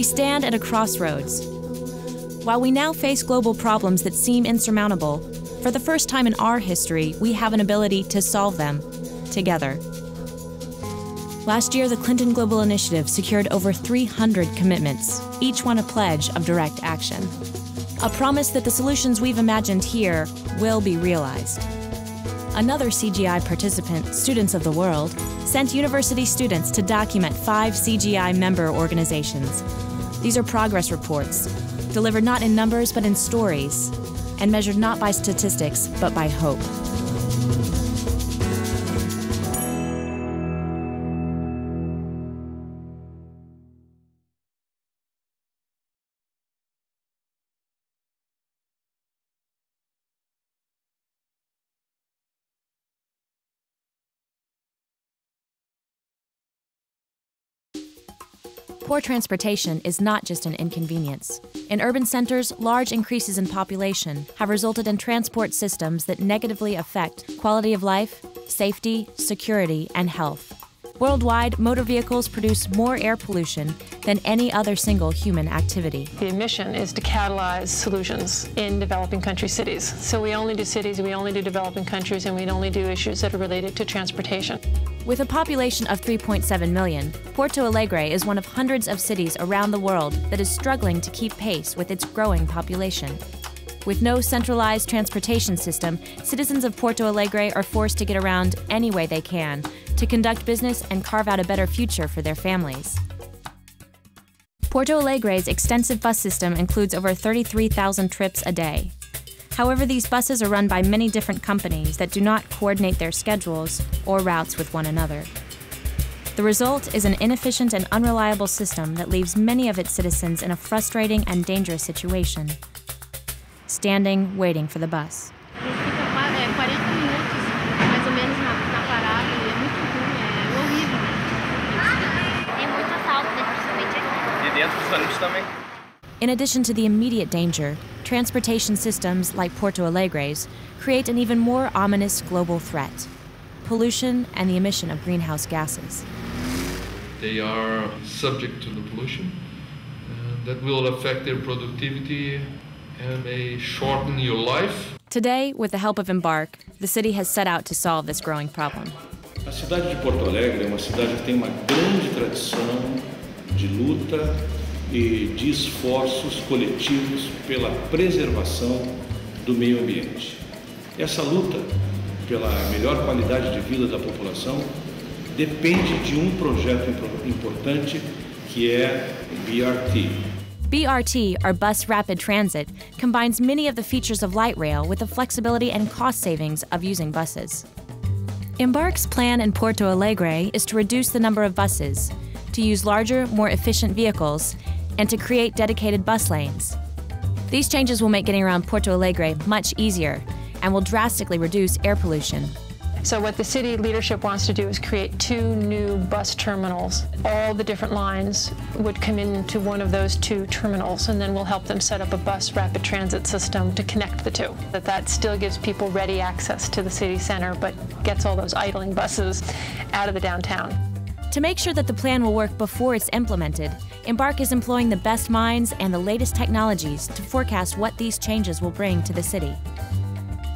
We stand at a crossroads. While we now face global problems that seem insurmountable, for the first time in our history, we have an ability to solve them together. Last year, the Clinton Global Initiative secured over 300 commitments, each one a pledge of direct action. A promise that the solutions we've imagined here will be realized. Another CGI participant, Students of the World, sent university students to document 5 CGI member organizations. These are progress reports, delivered not in numbers but in stories, and measured not by statistics but by hope. Poor transportation is not just an inconvenience. In urban centers, large increases in population have resulted in transport systems that negatively affect quality of life, safety, security, and health. Worldwide, motor vehicles produce more air pollution than any other single human activity. The mission is to catalyze solutions in developing country cities. So we only do cities, we only do developing countries, and we only do issues that are related to transportation. With a population of 3.7 million, Porto Alegre is one of hundreds of cities around the world that is struggling to keep pace with its growing population. With no centralized transportation system, citizens of Porto Alegre are forced to get around any way they can to conduct business and carve out a better future for their families. Porto Alegre's extensive bus system includes over 33,000 trips a day. However, these buses are run by many different companies that do not coordinate their schedules or routes with one another. The result is an inefficient and unreliable system that leaves many of its citizens in a frustrating and dangerous situation, standing waiting for the bus. In addition to the immediate danger, transportation systems like Porto Alegre's create an even more ominous global threat: pollution and the emission of greenhouse gases. They are subject to the pollution that will affect their productivity and may shorten your life. Today, with the help of Embark, the city has set out to solve this growing problem. A cidade de Porto Alegre é uma cidade que tem uma grande tradição de luta e de esforços coletivos pela preservação do meio ambiente. Essa luta pela melhor qualidade de vida da população depende de projeto importante que é BRT. BRT, or Bus Rapid Transit, combines many of the features of light rail with the flexibility and cost savings of using buses. Embark's plan in Porto Alegre is to reduce the number of buses, to use larger, more efficient vehicles, and to create dedicated bus lanes. These changes will make getting around Porto Alegre much easier and will drastically reduce air pollution. So what the city leadership wants to do is create 2 new bus terminals. All the different lines would come into one of those 2 terminals, and then we'll help them set up a bus rapid transit system to connect the 2. That still gives people ready access to the city center, but gets all those idling buses out of the downtown. To make sure that the plan will work before it's implemented, Embark is employing the best minds and the latest technologies to forecast what these changes will bring to the city.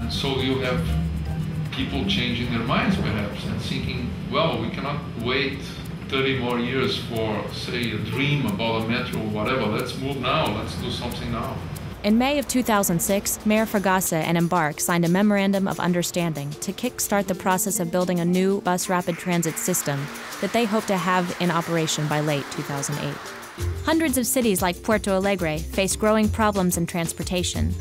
And so you have people changing their minds perhaps and thinking, well, we cannot wait 30 more years for, say, a dream about a metro or whatever. Let's move now. Let's do something now. In May of 2006, Mayor Fragassa and Embark signed a memorandum of understanding to kickstart the process of building a new bus rapid transit system that they hope to have in operation by late 2008. Hundreds of cities like Porto Alegre face growing problems in transportation,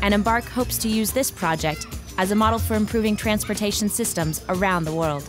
and Embark hopes to use this project as a model for improving transportation systems around the world.